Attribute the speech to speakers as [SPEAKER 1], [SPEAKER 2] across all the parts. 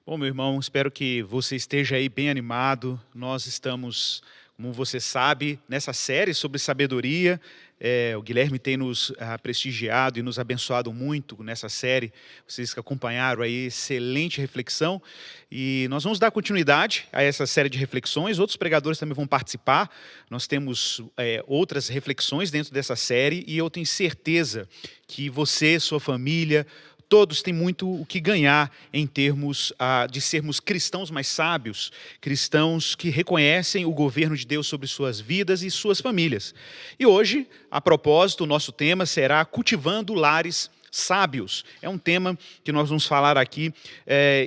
[SPEAKER 1] Bom, meu irmão, espero que você esteja aí bem animado. Nós estamos, como você sabe, nessa série sobre sabedoria. O Guilherme tem nos prestigiado e nos abençoado muito nessa série. Vocês que acompanharam aí, excelente reflexão. E nós vamos dar continuidade a essa série de reflexões. Outros pregadores também vão participar. Nós temos outras reflexões dentro dessa série e eu tenho certeza que você, sua família, todos têm muito o que ganhar em termos de sermos cristãos mais sábios, cristãos que reconhecem o governo de Deus sobre suas vidas e suas famílias. E hoje, a propósito, o nosso tema será cultivando lares sábios. É um tema que nós vamos falar aqui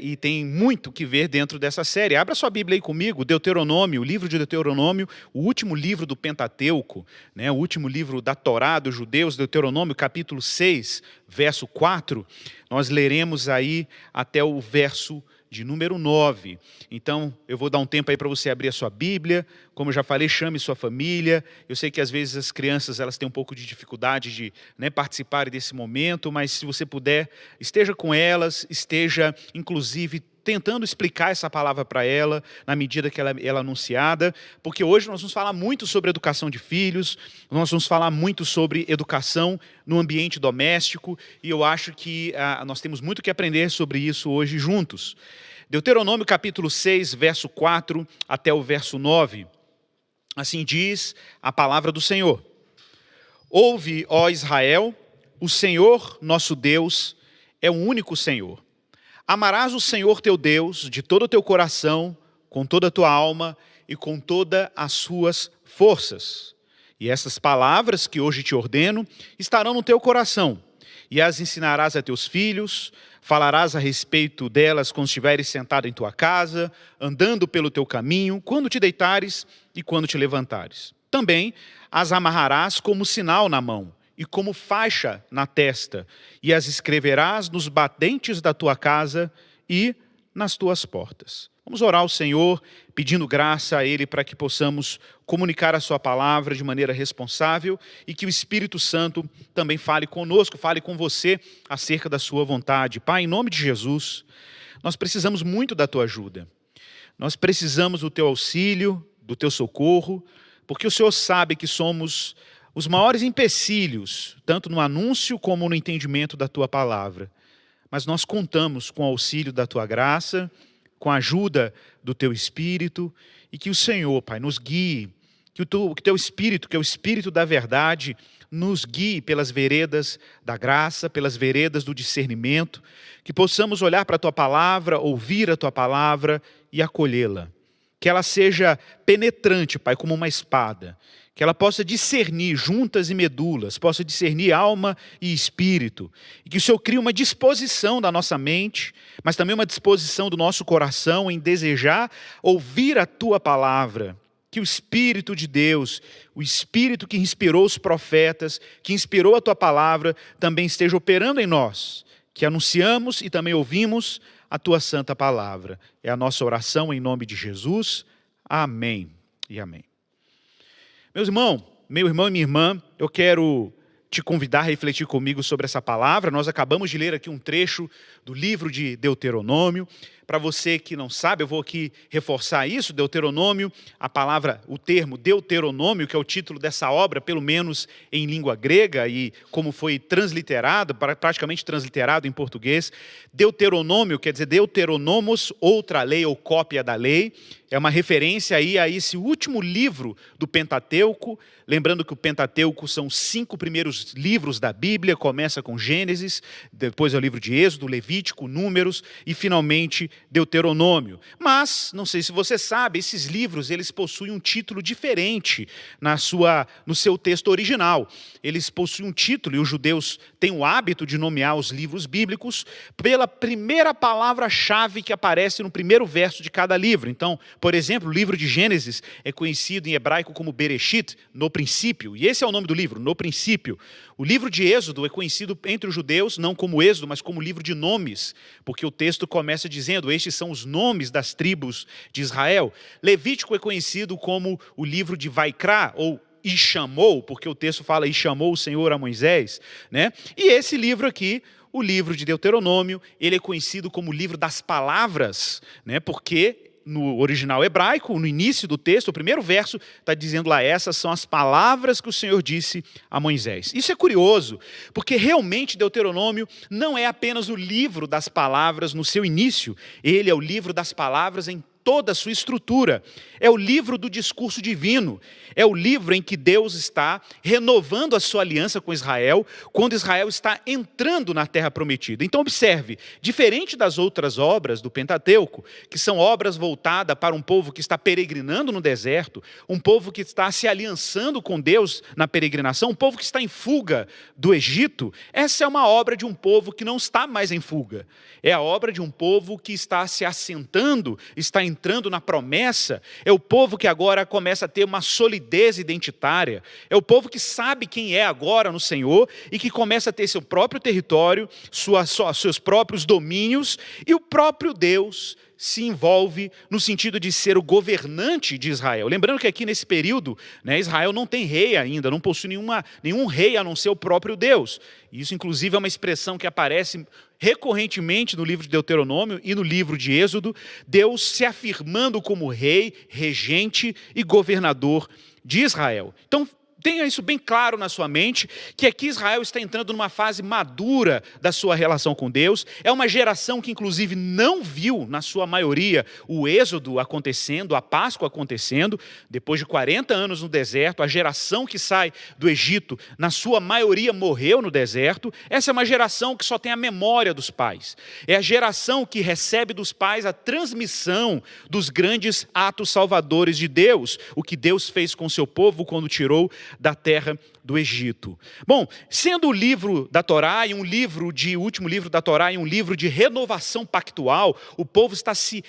[SPEAKER 1] e tem muito que ver dentro dessa série. Abra sua Bíblia aí comigo, Deuteronômio, o livro de Deuteronômio, o último livro do Pentateuco, né, o último livro da Torá dos judeus, Deuteronômio capítulo 6, verso 4. Nós leremos aí até o verso de número 9. Então, eu vou dar um tempo aí para você abrir a sua Bíblia. Como eu já falei, chame sua família. Eu sei que às vezes as crianças elas têm um pouco de dificuldade de participarem desse momento, mas se você puder, esteja com elas, esteja inclusive tentando explicar essa palavra para ela, na medida que ela é anunciada, porque hoje nós vamos falar muito sobre educação de filhos, nós vamos falar muito sobre educação no ambiente doméstico, e eu acho que nós temos muito que aprender sobre isso hoje juntos. Deuteronômio capítulo 6, verso 4 até o verso 9, assim diz a palavra do Senhor. Ouve, ó Israel, o Senhor nosso Deus é o único Senhor. Amarás o Senhor teu Deus de todo o teu coração, com toda a tua alma e com todas as suas forças. E essas palavras que hoje te ordeno estarão no teu coração, e as ensinarás a teus filhos, falarás a respeito delas quando estiveres sentado em tua casa, andando pelo teu caminho, quando te deitares e quando te levantares. Também as amarrarás como sinal na mão, e como faixa na testa, e as escreverás nos batentes da tua casa e nas tuas portas. Vamos orar ao Senhor, pedindo graça a Ele para que possamos comunicar a sua palavra de maneira responsável e que o Espírito Santo também fale conosco, fale com você acerca da sua vontade. Pai, em nome de Jesus, nós precisamos muito da tua ajuda. Nós precisamos do teu auxílio, do teu socorro, porque o Senhor sabe que somos os maiores empecilhos, tanto no anúncio como no entendimento da tua palavra. Mas nós contamos com o auxílio da tua graça, com a ajuda do teu Espírito, e que o Senhor, Pai, nos guie, que o teu Espírito, que é o Espírito da verdade, nos guie pelas veredas da graça, pelas veredas do discernimento, que possamos olhar para a tua palavra, ouvir a tua palavra e acolhê-la. Que ela seja penetrante, Pai, como uma espada, que ela possa discernir juntas e medulas, possa discernir alma e espírito, e que o Senhor crie uma disposição da nossa mente, mas também uma disposição do nosso coração em desejar ouvir a tua palavra, que o Espírito de Deus, o Espírito que inspirou os profetas, que inspirou a tua palavra, também esteja operando em nós, que anunciamos e também ouvimos a tua santa palavra. É a nossa oração em nome de Jesus. Amém e amém. Meu irmão e minha irmã, eu quero te convidar a refletir comigo sobre essa palavra. Nós acabamos de ler aqui um trecho do livro de Deuteronômio. Para você que não sabe, eu vou aqui reforçar isso. Deuteronômio, a palavra, o termo Deuteronômio, que é o título dessa obra, pelo menos em língua grega, e como foi transliterado, praticamente transliterado em português. Deuteronômio quer dizer Deuteronomos, outra lei ou cópia da lei. É uma referência aí a esse último livro do Pentateuco. Lembrando que o Pentateuco são os 5 primeiros livros da Bíblia. Começa com Gênesis, depois é o livro de Êxodo, Levítico, Números e finalmente Deuteronômio. Mas, não sei se você sabe, esses livros eles possuem um título diferente no seu texto original. Eles possuem um título, e os judeus têm o hábito de nomear os livros bíblicos pela primeira palavra-chave que aparece no primeiro verso de cada livro. Então, por exemplo, o livro de Gênesis é conhecido em hebraico como Bereshit, no princípio, e esse é o nome do livro, no princípio. O livro de Êxodo é conhecido entre os judeus, não como Êxodo, mas como livro de nomes, porque o texto começa dizendo, estes são os nomes das tribos de Israel. Levítico é conhecido como o livro de Vaikra, ou e chamou, porque o texto fala e chamou o Senhor a Moisés, né? E esse livro aqui, o livro de Deuteronômio, ele é conhecido como o livro das palavras, né? Porque no original hebraico, no início do texto, o primeiro verso está dizendo lá, essas são as palavras que o Senhor disse a Moisés. Isso é curioso, porque realmente Deuteronômio não é apenas o livro das palavras no seu início, ele é o livro das palavras em toda a sua estrutura. É o livro do discurso divino. É o livro em que Deus está renovando a sua aliança com Israel, quando Israel está entrando na terra prometida. Então observe, diferente das outras obras do Pentateuco, que são obras voltadas para um povo que está peregrinando no deserto, um povo que está se aliançando com Deus na peregrinação, um povo que está em fuga do Egito, essa é uma obra de um povo que não está mais em fuga. É a obra de um povo que está se assentando, está entrando na promessa, é o povo que agora começa a ter uma solidez identitária, é o povo que sabe quem é agora no Senhor e que começa a ter seu próprio território, seus próprios domínios, e o próprio Deus se envolve no sentido de ser o governante de Israel. Lembrando que aqui nesse período, né, Israel não tem rei ainda, não possui nenhum rei a não ser o próprio Deus. Isso inclusive é uma expressão que aparece recorrentemente no livro de Deuteronômio e no livro de Êxodo, Deus se afirmando como rei, regente e governador de Israel. Então, tenha isso bem claro na sua mente, que aqui Israel está entrando numa fase madura da sua relação com Deus. É uma geração que inclusive não viu, na sua maioria, o êxodo acontecendo, a Páscoa acontecendo. Depois de 40 anos no deserto, a geração que sai do Egito, na sua maioria morreu no deserto. Essa é uma geração que só tem a memória dos pais. É a geração que recebe dos pais a transmissão dos grandes atos salvadores de Deus, o que Deus fez com o seu povo quando tirou da terra do Egito. Bom, sendo o livro da Torá e o último livro da Torá e um livro de renovação pactual, o povo está se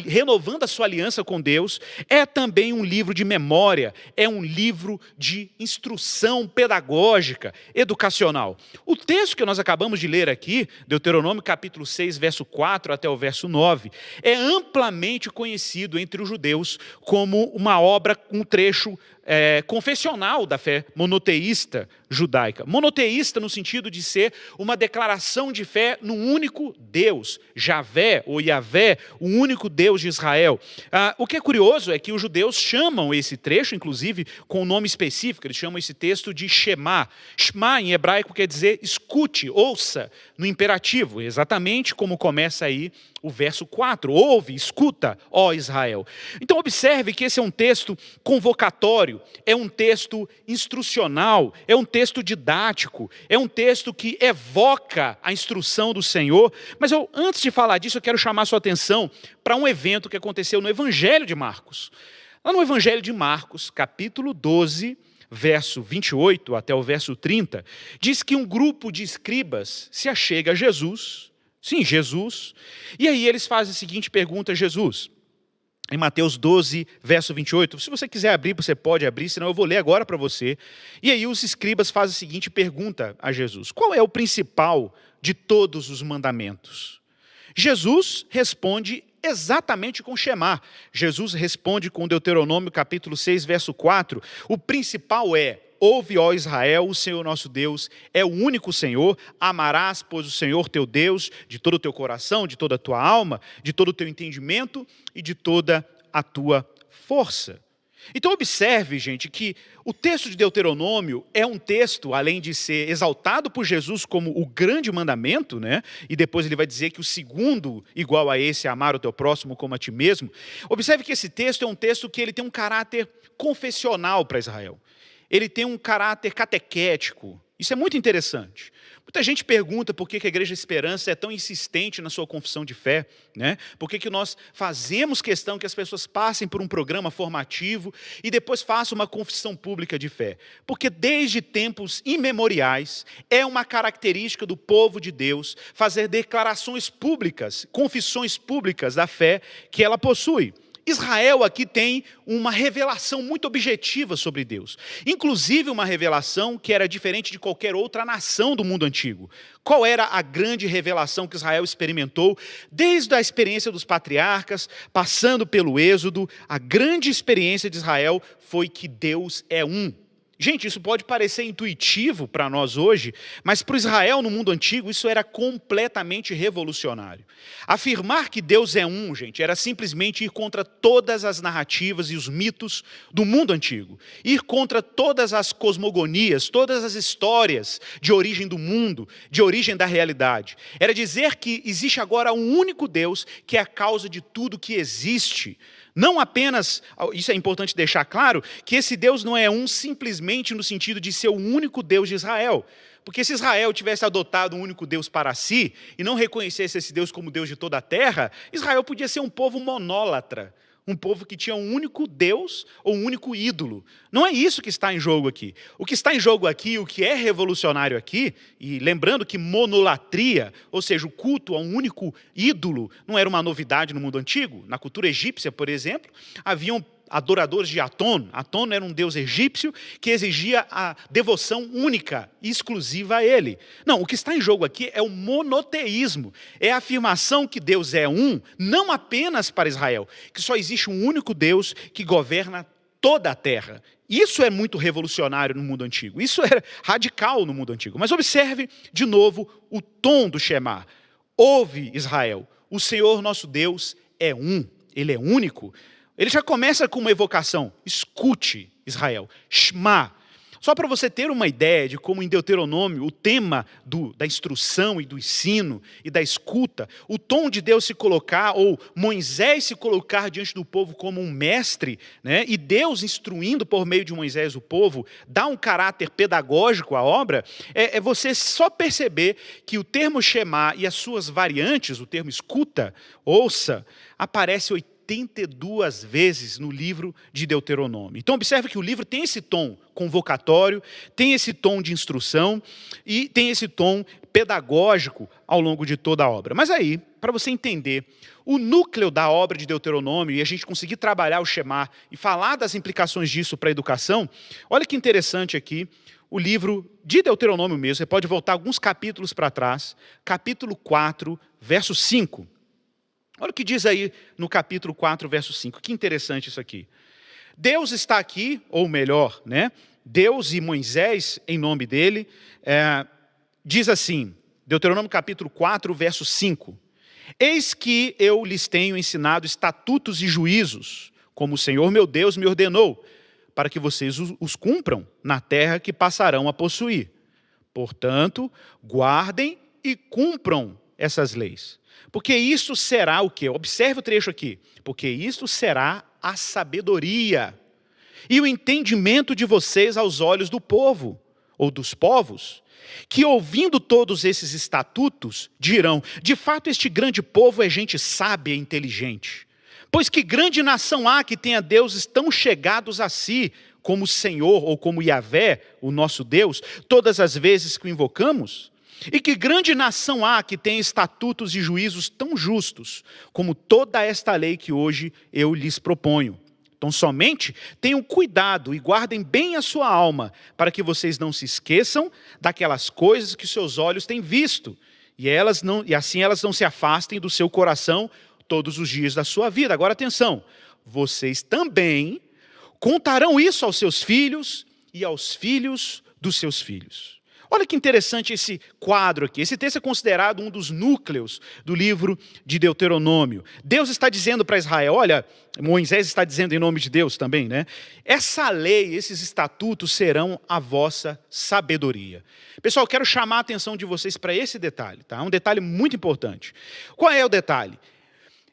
[SPEAKER 1] renovando a sua aliança com Deus, é também um livro de memória, é um livro de instrução pedagógica, educacional. O texto que nós acabamos de ler aqui, Deuteronômio capítulo 6, verso 4 até o verso 9, é amplamente conhecido entre os judeus como uma obra, um trecho confessional da fé monoteísta judaica. Monoteísta no sentido de ser uma declaração de fé no único Deus, Javé ou Yavé, o único Deus de Israel. O que é curioso é que os judeus chamam esse trecho, inclusive, com um nome específico, eles chamam esse texto de Shema. Shema em hebraico quer dizer escute, ouça, no imperativo, exatamente como começa aí o verso 4, ouve, escuta, ó Israel. Então observe que esse é um texto convocatório, é um texto instrucional, é um texto didático, é um texto que evoca a instrução do Senhor. Mas antes de falar disso, eu quero chamar a sua atenção para um evento que aconteceu no Evangelho de Marcos. Lá no Evangelho de Marcos, capítulo 12, verso 28 até o verso 30, diz que um grupo de escribas se achega a Jesus. Sim, Jesus. E aí eles fazem a seguinte pergunta a Jesus. Em Mateus 12, verso 28. Se você quiser abrir, você pode abrir, senão eu vou ler agora para você. E aí os escribas fazem a seguinte pergunta a Jesus. Qual é o principal de todos os mandamentos? Jesus responde exatamente com Shema. Jesus responde com Deuteronômio capítulo 6, verso 4. O principal é: ouve, ó Israel, o Senhor nosso Deus é o único Senhor. Amarás, pois, o Senhor teu Deus de todo o teu coração, de toda a tua alma, de todo o teu entendimento e de toda a tua força. Então observe, gente, que o texto de Deuteronômio é um texto, além de ser exaltado por Jesus como o grande mandamento, né? E depois ele vai dizer que o segundo, igual a esse, é amar o teu próximo como a ti mesmo. Observe que esse texto é um texto que ele tem um caráter confessional para Israel. Ele tem um caráter catequético. Isso é muito interessante. Muita gente pergunta por que a Igreja Esperança é tão insistente na sua confissão de fé, né? Por que nós fazemos questão que as pessoas passem por um programa formativo e depois façam uma confissão pública de fé? Porque desde tempos imemoriais é uma característica do povo de Deus fazer declarações públicas, confissões públicas da fé que ela possui. Israel aqui tem uma revelação muito objetiva sobre Deus. Inclusive uma revelação que era diferente de qualquer outra nação do mundo antigo. Qual era a grande revelação que Israel experimentou? Desde a experiência dos patriarcas, passando pelo Êxodo, a grande experiência de Israel foi que Deus é um. Gente, isso pode parecer intuitivo para nós hoje, mas para Israel no mundo antigo isso era completamente revolucionário. Afirmar que Deus é um, gente, era simplesmente ir contra todas as narrativas e os mitos do mundo antigo. Ir contra todas as cosmogonias, todas as histórias de origem do mundo, de origem da realidade. Era dizer que existe agora um único Deus que é a causa de tudo que existe. Não apenas, isso é importante deixar claro, que esse Deus não é um simplesmente no sentido de ser o único Deus de Israel. Porque se Israel tivesse adotado um único Deus para si e não reconhecesse esse Deus como Deus de toda a terra, Israel podia ser um povo monólatra. Um povo que tinha um único Deus ou um único ídolo. Não é isso que está em jogo aqui. O que está em jogo aqui, o que é revolucionário aqui, e lembrando que monolatria, ou seja, o culto a um único ídolo, não era uma novidade no mundo antigo. Na cultura egípcia, por exemplo, haviam adoradores de Aton. Aton era um deus egípcio que exigia a devoção única e exclusiva a ele. Não, o que está em jogo aqui é o monoteísmo. É a afirmação que Deus é um, não apenas para Israel, que só existe um único Deus que governa toda a terra. Isso é muito revolucionário no mundo antigo. Isso é radical no mundo antigo. Mas observe, de novo, o tom do Shema. Ouve, Israel, o Senhor nosso Deus é um. Ele é único. Ele já começa com uma evocação. Escute, Israel. Shema. Só para você ter uma ideia de como em Deuteronômio o tema da instrução e do ensino e da escuta, o tom de Deus se colocar, ou Moisés se colocar diante do povo como um mestre, né, e Deus instruindo por meio de Moisés o povo, dá um caráter pedagógico à obra, é você só perceber que o termo Shema e as suas variantes, o termo escuta, ouça, aparece 82 vezes no livro de Deuteronômio. Então observe que o livro tem esse tom convocatório, tem esse tom de instrução e tem esse tom pedagógico ao longo de toda a obra. Mas aí, para você entender o núcleo da obra de Deuteronômio e a gente conseguir trabalhar o Shema e falar das implicações disso para a educação, olha que interessante aqui o livro de Deuteronômio mesmo. Você pode voltar alguns capítulos para trás, capítulo 4, verso 5. Olha o que diz aí no capítulo 4, verso 5. Que interessante isso aqui. Deus está aqui, ou melhor, né? Deus e Moisés, em nome dele, diz assim, Deuteronômio capítulo 4, verso 5. Eis que eu lhes tenho ensinado estatutos e juízos, como o Senhor meu Deus me ordenou, para que vocês os cumpram na terra que passarão a possuir. Portanto, guardem e cumpram essas leis. Porque isso será o quê? Observe o trecho aqui. Porque isso será a sabedoria e o entendimento de vocês aos olhos do povo, ou dos povos, que ouvindo todos esses estatutos, dirão, de fato este grande povo é gente sábia e inteligente. Pois que grande nação há que tenha deuses tão chegados a si, como o Senhor ou como Yahvé, o nosso Deus, todas as vezes que o invocamos? E que grande nação há que tem estatutos e juízos tão justos, como toda esta lei que hoje eu lhes proponho. Então somente tenham cuidado e guardem bem a sua alma, para que vocês não se esqueçam daquelas coisas que seus olhos têm visto, e assim elas não se afastem do seu coração todos os dias da sua vida. Agora atenção, vocês também contarão isso aos seus filhos e aos filhos dos seus filhos. Olha que interessante esse quadro aqui. Esse texto é considerado um dos núcleos do livro de Deuteronômio. Deus está dizendo para Israel, olha, Moisés está dizendo em nome de Deus também, né? Essa lei, esses estatutos serão a vossa sabedoria. Pessoal, quero chamar a atenção de vocês para esse detalhe, tá? Um detalhe muito importante. Qual é o detalhe?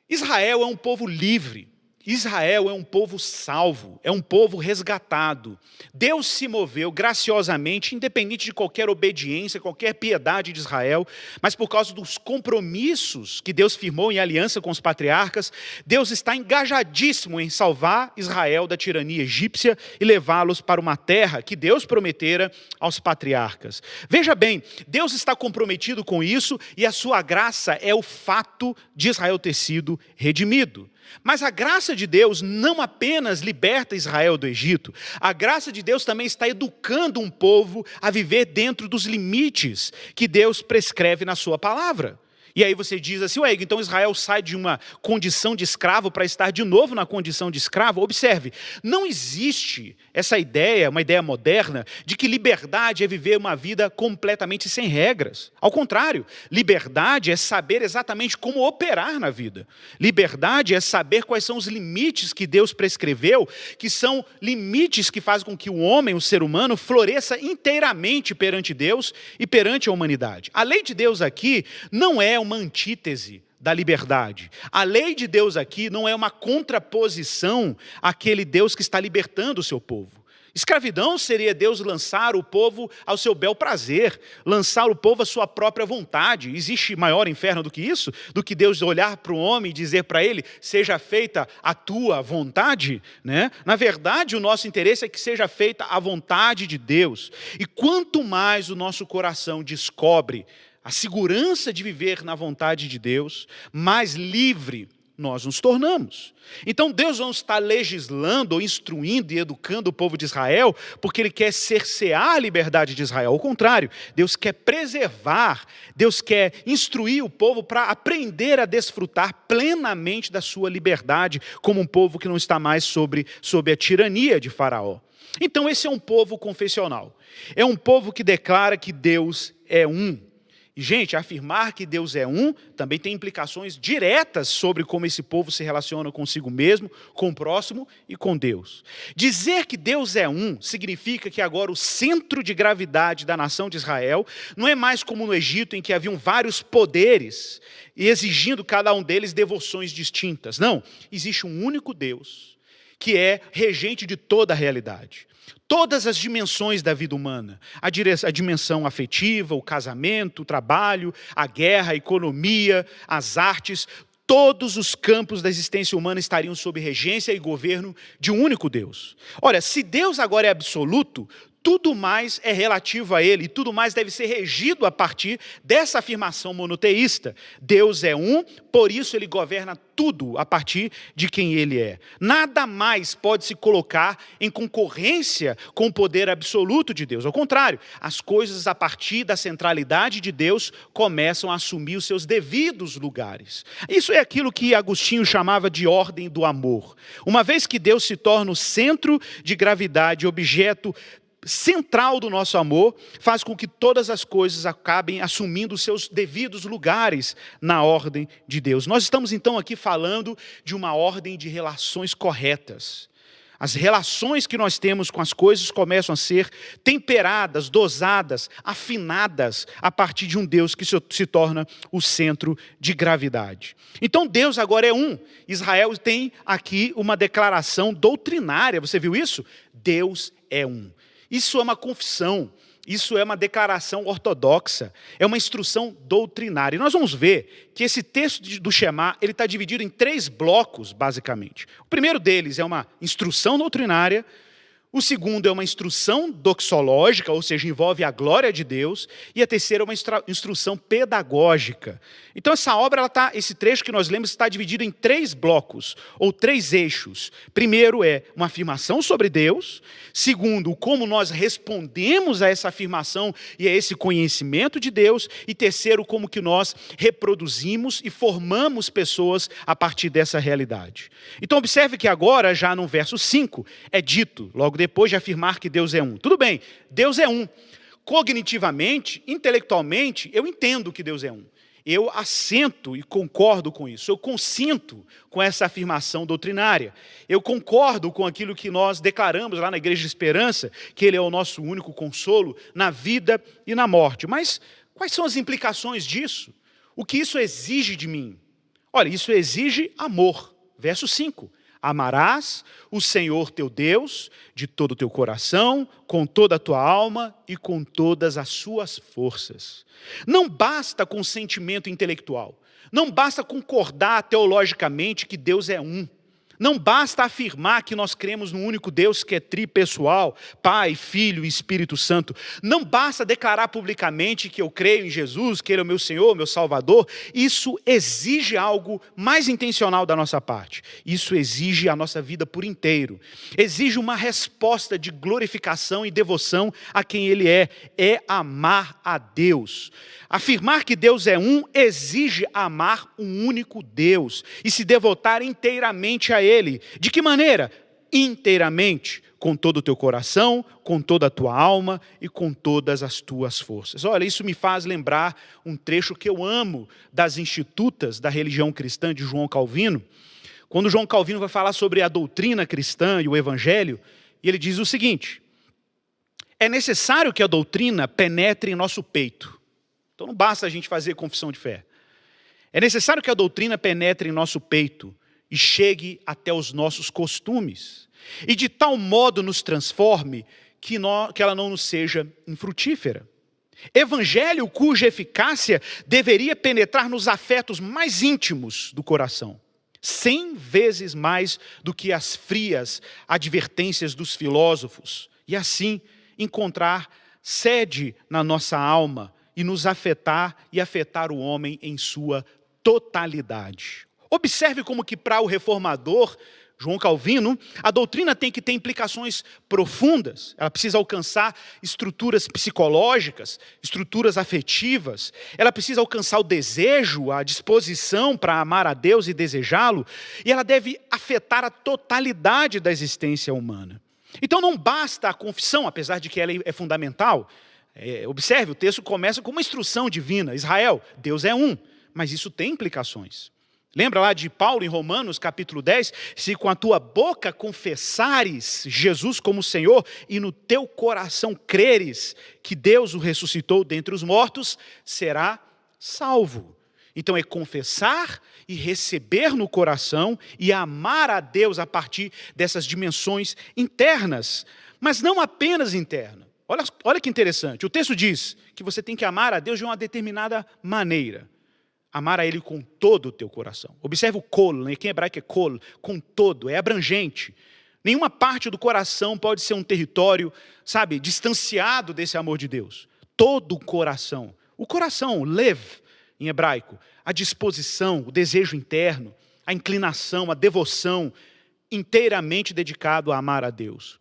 [SPEAKER 1] Israel é um povo livre. Israel é um povo salvo, é um povo resgatado. Deus se moveu graciosamente, independente de qualquer obediência, qualquer piedade de Israel, mas por causa dos compromissos que Deus firmou em aliança com os patriarcas, Deus está engajadíssimo em salvar Israel da tirania egípcia e levá-los para uma terra que Deus prometera aos patriarcas. Veja bem, Deus está comprometido com isso e a sua graça é o fato de Israel ter sido redimido. Mas a graça de Deus não apenas liberta Israel do Egito, a graça de Deus também está educando um povo a viver dentro dos limites que Deus prescreve na sua palavra. E aí você diz assim, ué, então Israel sai de uma condição de escravo para estar de novo na condição de escravo? Observe, não existe essa ideia, uma ideia moderna, de que liberdade é viver uma vida completamente sem regras. Ao contrário, liberdade é saber exatamente como operar na vida. Liberdade é saber quais são os limites que Deus prescreveu, que são limites que fazem com que o homem, o ser humano, floresça inteiramente perante Deus e perante a humanidade. A lei de Deus aqui não é uma antítese da liberdade. A lei de Deus aqui não é uma contraposição àquele Deus que está libertando o seu povo. Escravidão seria Deus lançar o povo ao seu bel prazer, lançar o povo à sua própria vontade. Existe maior inferno do que isso? Do que Deus olhar para o homem e dizer para ele, seja feita a tua vontade? Né? Na verdade, o nosso interesse é que seja feita a vontade de Deus. E quanto mais o nosso coração descobre a segurança de viver na vontade de Deus, mais livre nós nos tornamos. Então Deus não está legislando ou instruindo e educando o povo de Israel porque Ele quer cercear a liberdade de Israel. Ao contrário, Deus quer preservar, Deus quer instruir o povo para aprender a desfrutar plenamente da sua liberdade como um povo que não está mais sob a tirania de Faraó. Então esse é um povo confessional. É um povo que declara que Deus é um. E, gente, afirmar que Deus é um também tem implicações diretas sobre como esse povo se relaciona consigo mesmo, com o próximo e com Deus. Dizer que Deus é um significa que agora o centro de gravidade da nação de Israel não é mais como no Egito, em que haviam vários poderes e exigindo cada um deles devoções distintas. Não, existe um único Deus que é regente de toda a realidade. Todas as dimensões da vida humana, a dimensão afetiva, o casamento, o trabalho, a guerra, a economia, as artes, todos os campos da existência humana estariam sob regência e governo de um único Deus. Olha, se Deus agora é absoluto, tudo mais é relativo a Ele, e tudo mais deve ser regido a partir dessa afirmação monoteísta. Deus é um, por isso Ele governa tudo a partir de quem Ele é. Nada mais pode se colocar em concorrência com o poder absoluto de Deus. Ao contrário, as coisas a partir da centralidade de Deus começam a assumir os seus devidos lugares. Isso é aquilo que Agostinho chamava de ordem do amor. Uma vez que Deus se torna o centro de gravidade, objeto central do nosso amor, faz com que todas as coisas acabem assumindo os seus devidos lugares na ordem de Deus. Nós estamos então aqui falando de uma ordem de relações corretas. As relações que nós temos com as coisas começam a ser temperadas, dosadas, afinadas a partir de um Deus que se torna o centro de gravidade. Então Deus agora é um. Israel tem aqui uma declaração doutrinária, você viu isso? Deus é um. Isso é uma confissão, isso é uma declaração ortodoxa, é uma instrução doutrinária. E nós vamos ver que esse texto do Shema, ele está dividido em 3 blocos, basicamente. O primeiro deles é uma instrução doutrinária, o segundo é uma instrução doxológica, ou seja, envolve a glória de Deus, e a terceira é uma instrução pedagógica. Então esse trecho que nós lemos está dividido em 3 blocos, ou 3 eixos. Primeiro é uma afirmação sobre Deus, segundo, como nós respondemos a essa afirmação e a esse conhecimento de Deus, e terceiro, como que nós reproduzimos e formamos pessoas a partir dessa realidade. Então observe que agora, já no verso 5, é dito, logo depois de afirmar que Deus é um. Tudo bem, Deus é um. Cognitivamente, intelectualmente, eu entendo que Deus é um. Eu assento e concordo com isso. Eu consinto com essa afirmação doutrinária. Eu concordo com aquilo que nós declaramos lá na Igreja de Esperança, que Ele é o nosso único consolo na vida e na morte. Mas quais são as implicações disso? O que isso exige de mim? Olha, isso exige amor. Verso 5. Amarás o Senhor teu Deus de todo o teu coração, com toda a tua alma e com todas as suas forças. Não basta consentimento intelectual. Não basta concordar teologicamente que Deus é um. Não basta afirmar que nós cremos no único Deus que é tripessoal, Pai, Filho e Espírito Santo. Não basta declarar publicamente que eu creio em Jesus, que Ele é o meu Senhor, meu Salvador. Isso exige algo mais intencional da nossa parte. Isso exige a nossa vida por inteiro. Exige uma resposta de glorificação e devoção a quem Ele é. É amar a Deus. Afirmar que Deus é um exige amar um único Deus e se devotar inteiramente a Ele. De que maneira? Inteiramente, com todo o teu coração, com toda a tua alma e com todas as tuas forças. Olha, isso me faz lembrar um trecho que eu amo das Institutas da religião cristã de João Calvino. Quando João Calvino vai falar sobre a doutrina cristã e o evangelho, e ele diz o seguinte: é necessário que a doutrina penetre em nosso peito. Então não basta a gente fazer confissão de fé. É necessário que a doutrina penetre em nosso peito e chegue até os nossos costumes, e de tal modo nos transforme que ela não nos seja infrutífera. Evangelho cuja eficácia deveria penetrar nos afetos mais íntimos do coração, 100 vezes mais do que as frias advertências dos filósofos, e assim encontrar sede na nossa alma e nos afetar e afetar o homem em sua totalidade. Observe como que para o reformador João Calvino, a doutrina tem que ter implicações profundas. Ela precisa alcançar estruturas psicológicas, estruturas afetivas. Ela precisa alcançar o desejo, a disposição para amar a Deus e desejá-lo. E ela deve afetar a totalidade da existência humana. Então não basta a confissão, apesar de que ela é fundamental. Observe, o texto começa com uma instrução divina. Israel, Deus é um, mas isso tem implicações. Lembra lá de Paulo em Romanos capítulo 10? Se com a tua boca confessares Jesus como Senhor e no teu coração creres que Deus o ressuscitou dentre os mortos, será salvo. Então é confessar e receber no coração e amar a Deus a partir dessas dimensões internas, mas não apenas internas. Olha que interessante, o texto diz que você tem que amar a Deus de uma determinada maneira. Amar a Ele com todo o teu coração. Observe o kol, né? Aqui em hebraico é kol, com todo, é abrangente. Nenhuma parte do coração pode ser um território, sabe, distanciado desse amor de Deus. Todo o coração, lev, em hebraico, a disposição, o desejo interno, a inclinação, a devoção, inteiramente dedicado a amar a Deus.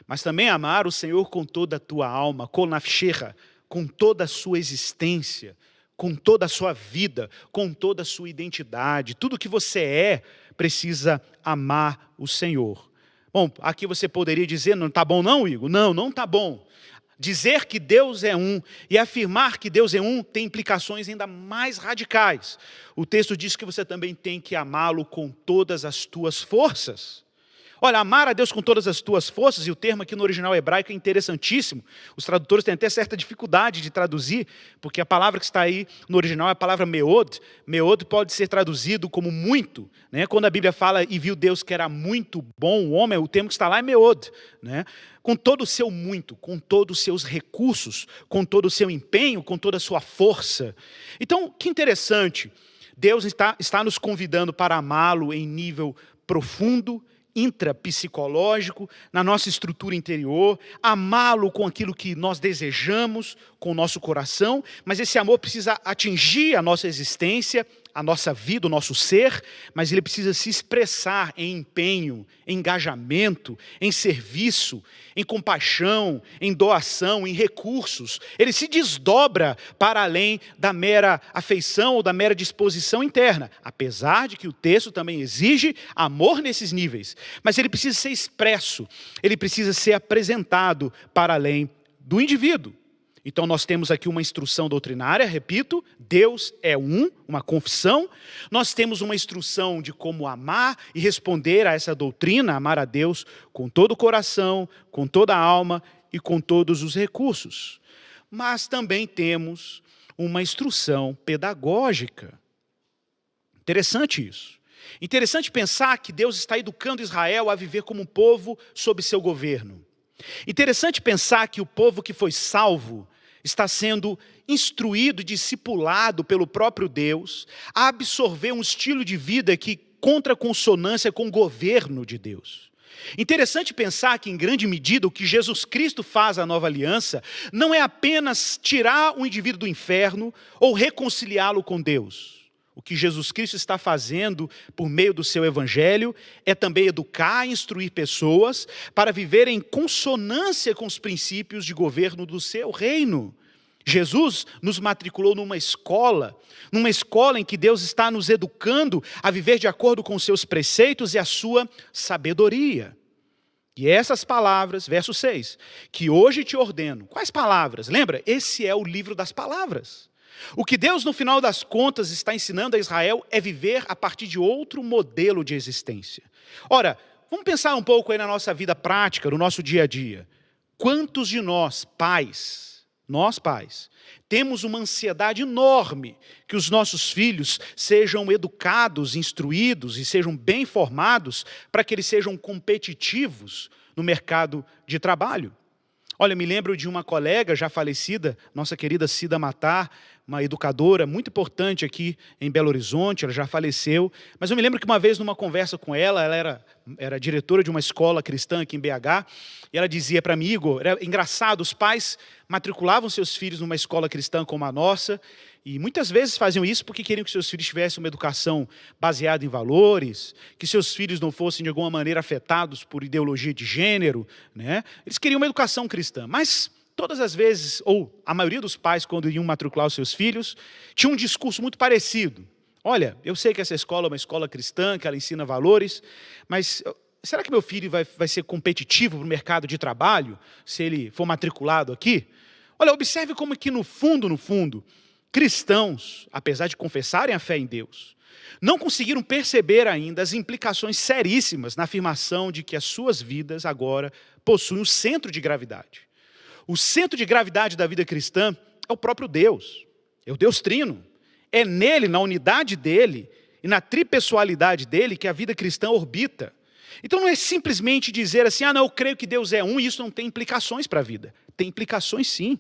[SPEAKER 1] Mas também amar o Senhor com toda a tua alma, kol nafshecha, com toda a sua existência, com toda a sua vida, com toda a sua identidade. Tudo que você é, precisa amar o Senhor. Bom, aqui você poderia dizer, não está bom não, Igor? Não, não está bom. Dizer que Deus é um e afirmar que Deus é um tem implicações ainda mais radicais. O texto diz que você também tem que amá-lo com todas as tuas forças. Olha, amar a Deus com todas as tuas forças, e o termo aqui no original hebraico é interessantíssimo. Os tradutores têm até certa dificuldade de traduzir, porque a palavra que está aí no original é a palavra meod. Meod pode ser traduzido como muito, né? Quando a Bíblia fala e viu Deus que era muito bom o homem, o termo que está lá é meod, né? Com todo o seu muito, com todos os seus recursos, com todo o seu empenho, com toda a sua força. Então, que interessante, Deus está nos convidando para amá-lo em nível profundo, intrapsicológico, na nossa estrutura interior, amá-lo com aquilo que nós desejamos, com o nosso coração, mas esse amor precisa atingir a nossa existência, a nossa vida, o nosso ser, mas ele precisa se expressar em empenho, em engajamento, em serviço, em compaixão, em doação, em recursos. Ele se desdobra para além da mera afeição ou da mera disposição interna, apesar de que o texto também exige amor nesses níveis, mas ele precisa ser expresso, ele precisa ser apresentado para além do indivíduo. Então nós temos aqui uma instrução doutrinária, repito, Deus é um, uma confissão. Nós temos uma instrução de como amar e responder a essa doutrina, amar a Deus com todo o coração, com toda a alma e com todos os recursos. Mas também temos uma instrução pedagógica. Interessante isso. Interessante pensar que Deus está educando Israel a viver como um povo sob seu governo. Interessante pensar que o povo que foi salvo está sendo instruído e discipulado pelo próprio Deus a absorver um estilo de vida que encontra consonância com o governo de Deus. Interessante pensar que, em grande medida, o que Jesus Cristo faz à nova aliança não é apenas tirar o indivíduo do inferno ou reconciliá-lo com Deus. O que Jesus Cristo está fazendo por meio do seu evangelho é também educar e instruir pessoas para viverem em consonância com os princípios de governo do seu reino. Jesus nos matriculou numa escola em que Deus está nos educando a viver de acordo com os seus preceitos e a sua sabedoria. E essas palavras, verso 6, que hoje te ordeno. Quais palavras? Lembra? Esse é o livro das palavras. O que Deus, no final das contas, está ensinando a Israel é viver a partir de outro modelo de existência. Ora, vamos pensar um pouco aí na nossa vida prática, no nosso dia a dia. Quantos de nós pais, temos uma ansiedade enorme que os nossos filhos sejam educados, instruídos e sejam bem formados para que eles sejam competitivos no mercado de trabalho? Olha, me lembro de uma colega já falecida, nossa querida Cida Matar, uma educadora muito importante aqui em Belo Horizonte, ela já faleceu, mas eu me lembro que uma vez numa conversa com ela era diretora de uma escola cristã aqui em BH, e ela dizia para mim, Igor, era engraçado, os pais matriculavam seus filhos numa escola cristã como a nossa, e muitas vezes faziam isso porque queriam que seus filhos tivessem uma educação baseada em valores, que seus filhos não fossem de alguma maneira afetados por ideologia de gênero, né? Eles queriam uma educação cristã, mas todas as vezes, ou a maioria dos pais, quando iam matricular os seus filhos, tinham um discurso muito parecido. Olha, eu sei que essa escola é uma escola cristã, que ela ensina valores, mas será que meu filho vai ser competitivo para o mercado de trabalho, se ele for matriculado aqui? Olha, observe como que no fundo, cristãos, apesar de confessarem a fé em Deus, não conseguiram perceber ainda as implicações seríssimas na afirmação de que as suas vidas agora possuem um centro de gravidade. O centro de gravidade da vida cristã é o próprio Deus, é o Deus Trino. É nele, na unidade dele e na tripessoalidade dele que a vida cristã orbita. Então não é simplesmente dizer assim, não, eu creio que Deus é um e isso não tem implicações para a vida. Tem implicações sim.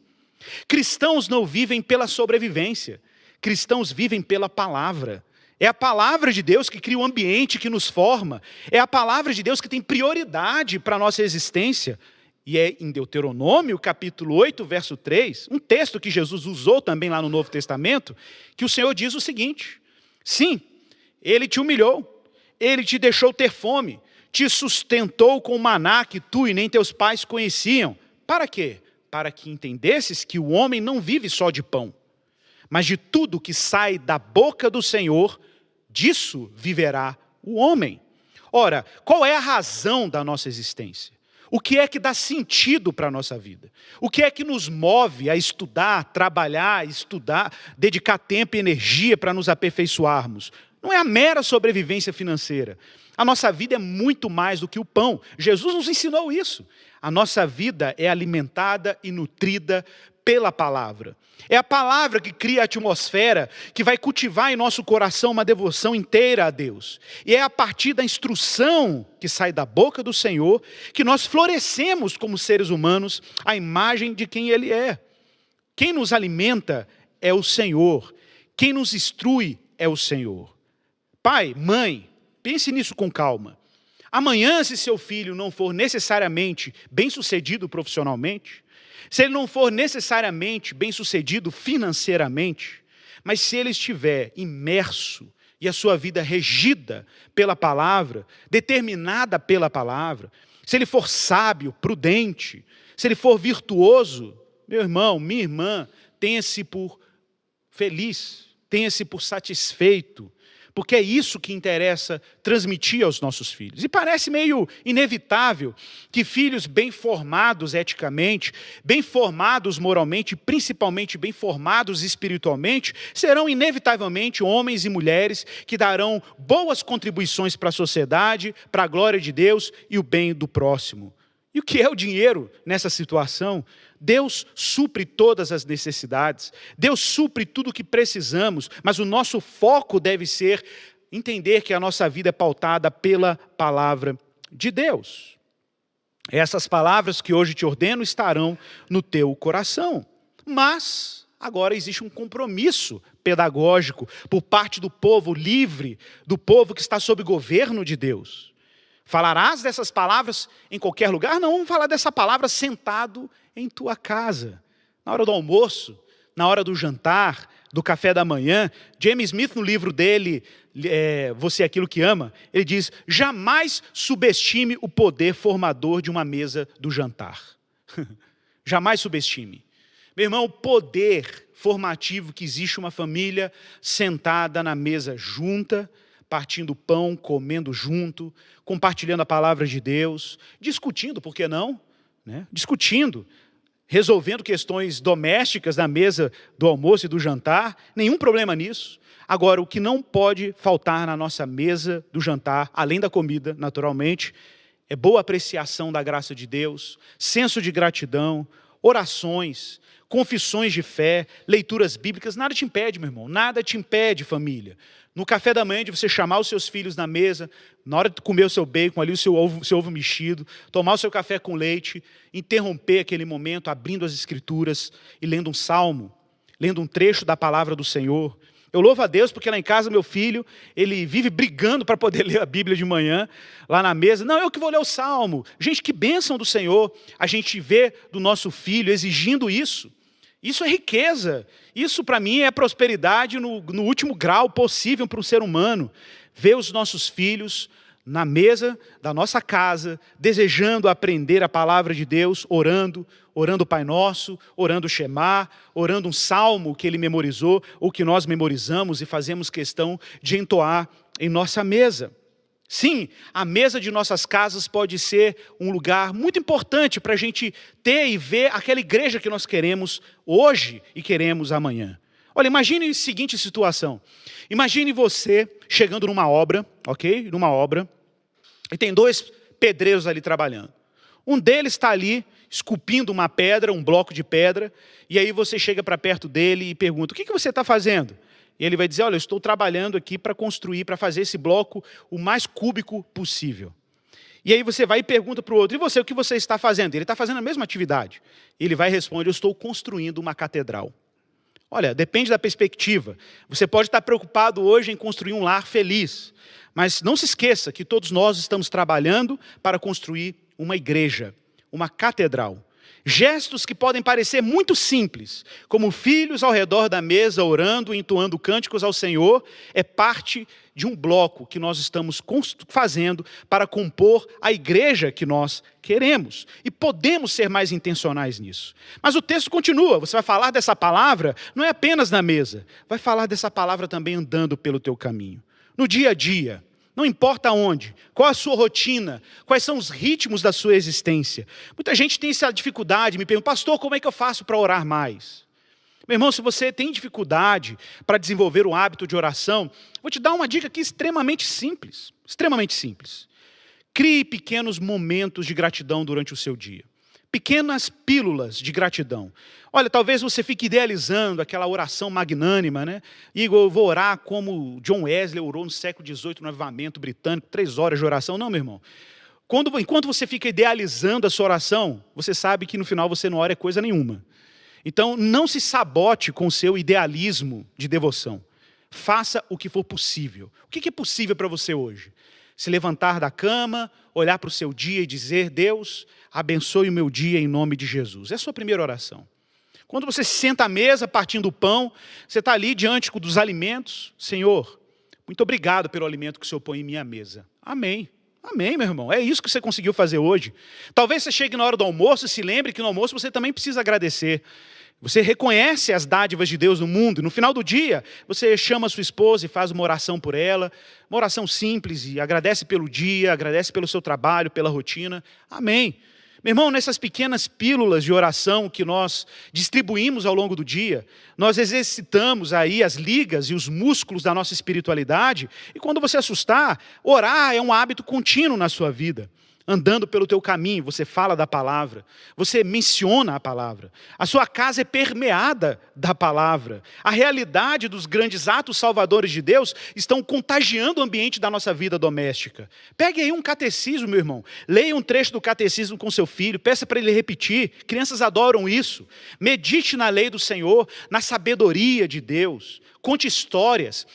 [SPEAKER 1] Cristãos não vivem pela sobrevivência, cristãos vivem pela palavra. É a palavra de Deus que cria o ambiente que nos forma, é a palavra de Deus que tem prioridade para a nossa existência. E é em Deuteronômio, capítulo 8, verso 3, um texto que Jesus usou também lá no Novo Testamento, que o Senhor diz o seguinte: sim, Ele te humilhou, Ele te deixou ter fome, te sustentou com maná que tu e nem teus pais conheciam. Para quê? Para que entendesses que o homem não vive só de pão, mas de tudo que sai da boca do Senhor, disso viverá o homem. Ora, qual é a razão da nossa existência? O que é que dá sentido para a nossa vida? O que é que nos move a estudar, trabalhar, dedicar tempo e energia para nos aperfeiçoarmos? Não é a mera sobrevivência financeira. A nossa vida é muito mais do que o pão. Jesus nos ensinou isso. A nossa vida é alimentada e nutrida pela palavra. É a palavra que cria a atmosfera, que vai cultivar em nosso coração uma devoção inteira a Deus. E é a partir da instrução que sai da boca do Senhor que nós florescemos como seres humanos à imagem de quem Ele é. Quem nos alimenta é o Senhor. Quem nos instrui é o Senhor. Pai, mãe, pense nisso com calma. Amanhã, se seu filho não for necessariamente bem-sucedido profissionalmente, se ele não for necessariamente bem-sucedido financeiramente, mas se ele estiver imerso e a sua vida regida pela palavra, determinada pela palavra, se ele for sábio, prudente, se ele for virtuoso, meu irmão, minha irmã, tenha-se por feliz, tenha-se por satisfeito, porque é isso que interessa transmitir aos nossos filhos. E parece meio inevitável que filhos bem formados eticamente, bem formados moralmente, principalmente bem formados espiritualmente, serão inevitavelmente homens e mulheres que darão boas contribuições para a sociedade, para a glória de Deus e o bem do próximo. E o que é o dinheiro nessa situação? Deus supre todas as necessidades, Deus supre tudo o que precisamos, mas o nosso foco deve ser entender que a nossa vida é pautada pela palavra de Deus. Essas palavras que hoje te ordeno estarão no teu coração. Mas agora existe um compromisso pedagógico por parte do povo livre, do povo que está sob governo de Deus. Falarás dessas palavras em qualquer lugar? Não, vamos falar dessa palavra sentado em tua casa, na hora do almoço, na hora do jantar, do café da manhã. James Smith, no livro dele, Você é Aquilo que Ama, ele diz: jamais subestime o poder formador de uma mesa do jantar. Jamais subestime. Meu irmão, o poder formativo que existe uma família sentada na mesa junta, partindo pão, comendo junto, compartilhando a palavra de Deus, discutindo, por que não? Discutindo, resolvendo questões domésticas na mesa do almoço e do jantar, nenhum problema nisso. Agora, o que não pode faltar na nossa mesa do jantar, além da comida, naturalmente, é boa apreciação da graça de Deus, senso de gratidão, orações, confissões de fé, leituras bíblicas. Nada te impede, meu irmão, nada te impede, família. No café da manhã, de você chamar os seus filhos na mesa, na hora de comer o seu bacon, ali o seu ovo mexido, tomar o seu café com leite, interromper aquele momento, abrindo as escrituras e lendo um salmo, lendo um trecho da palavra do Senhor. Eu louvo a Deus porque lá em casa meu filho, ele vive brigando para poder ler a Bíblia de manhã, lá na mesa. Não, eu que vou ler o salmo. Gente, que bênção do Senhor a gente vê do nosso filho exigindo isso. Isso é riqueza, isso para mim é prosperidade no último grau possível para um ser humano. Ver os nossos filhos na mesa da nossa casa, desejando aprender a palavra de Deus, orando o Pai Nosso, orando o Shema, orando um salmo que ele memorizou, ou que nós memorizamos e fazemos questão de entoar em nossa mesa. Sim, a mesa de nossas casas pode ser um lugar muito importante para a gente ter e ver aquela igreja que nós queremos hoje e queremos amanhã. Olha, imagine a seguinte situação. Imagine você chegando numa obra, ok? Numa obra, e tem dois pedreiros ali trabalhando. Um deles está ali esculpindo uma pedra, um bloco de pedra, e aí você chega para perto dele e pergunta: o que você está fazendo? E ele vai dizer: olha, eu estou trabalhando aqui para construir, para fazer esse bloco o mais cúbico possível. E aí você vai e pergunta para o outro: e você, o que você está fazendo? Ele está fazendo a mesma atividade. Ele vai e responde: eu estou construindo uma catedral. Olha, depende da perspectiva. Você pode estar preocupado hoje em construir um lar feliz, mas não se esqueça que todos nós estamos trabalhando para construir uma igreja, uma catedral. Gestos que podem parecer muito simples, como filhos ao redor da mesa orando e entoando cânticos ao Senhor, é parte de um bloco que nós estamos fazendo para compor a igreja que nós queremos. E podemos ser mais intencionais nisso. Mas o texto continua, você vai falar dessa palavra não é apenas na mesa, vai falar dessa palavra também andando pelo teu caminho. No dia a dia, não importa onde, qual a sua rotina, quais são os ritmos da sua existência. Muita gente tem essa dificuldade, me pergunta: pastor, como é que eu faço para orar mais? Meu irmão, se você tem dificuldade para desenvolver o hábito de oração, vou te dar uma dica aqui extremamente simples. Extremamente simples. Crie pequenos momentos de gratidão durante o seu dia. Pequenas pílulas de gratidão. Olha, talvez você fique idealizando aquela oração magnânima, né? Igor, eu vou orar como John Wesley orou no século XVIII, no avivamento britânico, 3 horas de oração. Não, meu irmão. Enquanto você fica idealizando a sua oração, você sabe que no final você não ora coisa nenhuma. Então, não se sabote com o seu idealismo de devoção. Faça o que for possível. O que é possível para você hoje? Se levantar da cama, olhar para o seu dia e dizer: Deus, abençoe o meu dia em nome de Jesus. É a sua primeira oração. Quando você se senta à mesa, partindo o pão, você está ali diante dos alimentos: Senhor, muito obrigado pelo alimento que o Senhor põe em minha mesa. Amém. Amém, meu irmão. É isso que você conseguiu fazer hoje. Talvez você chegue na hora do almoço e se lembre que no almoço você também precisa agradecer. Você reconhece as dádivas de Deus no mundo. No final do dia, você chama a sua esposa e faz uma oração por ela. Uma oração simples e agradece pelo dia, agradece pelo seu trabalho, pela rotina. Amém. Meu irmão, nessas pequenas pílulas de oração que nós distribuímos ao longo do dia, nós exercitamos aí as ligas e os músculos da nossa espiritualidade. E quando você assustar, orar é um hábito contínuo na sua vida. Andando pelo teu caminho, você fala da palavra, você menciona a palavra. A sua casa é permeada da palavra. A realidade dos grandes atos salvadores de Deus estão contagiando o ambiente da nossa vida doméstica. Pegue aí um catecismo, meu irmão. Leia um trecho do catecismo com seu filho, peça para ele repetir. Crianças adoram isso. Medite na lei do Senhor, na sabedoria de Deus. Conte histórias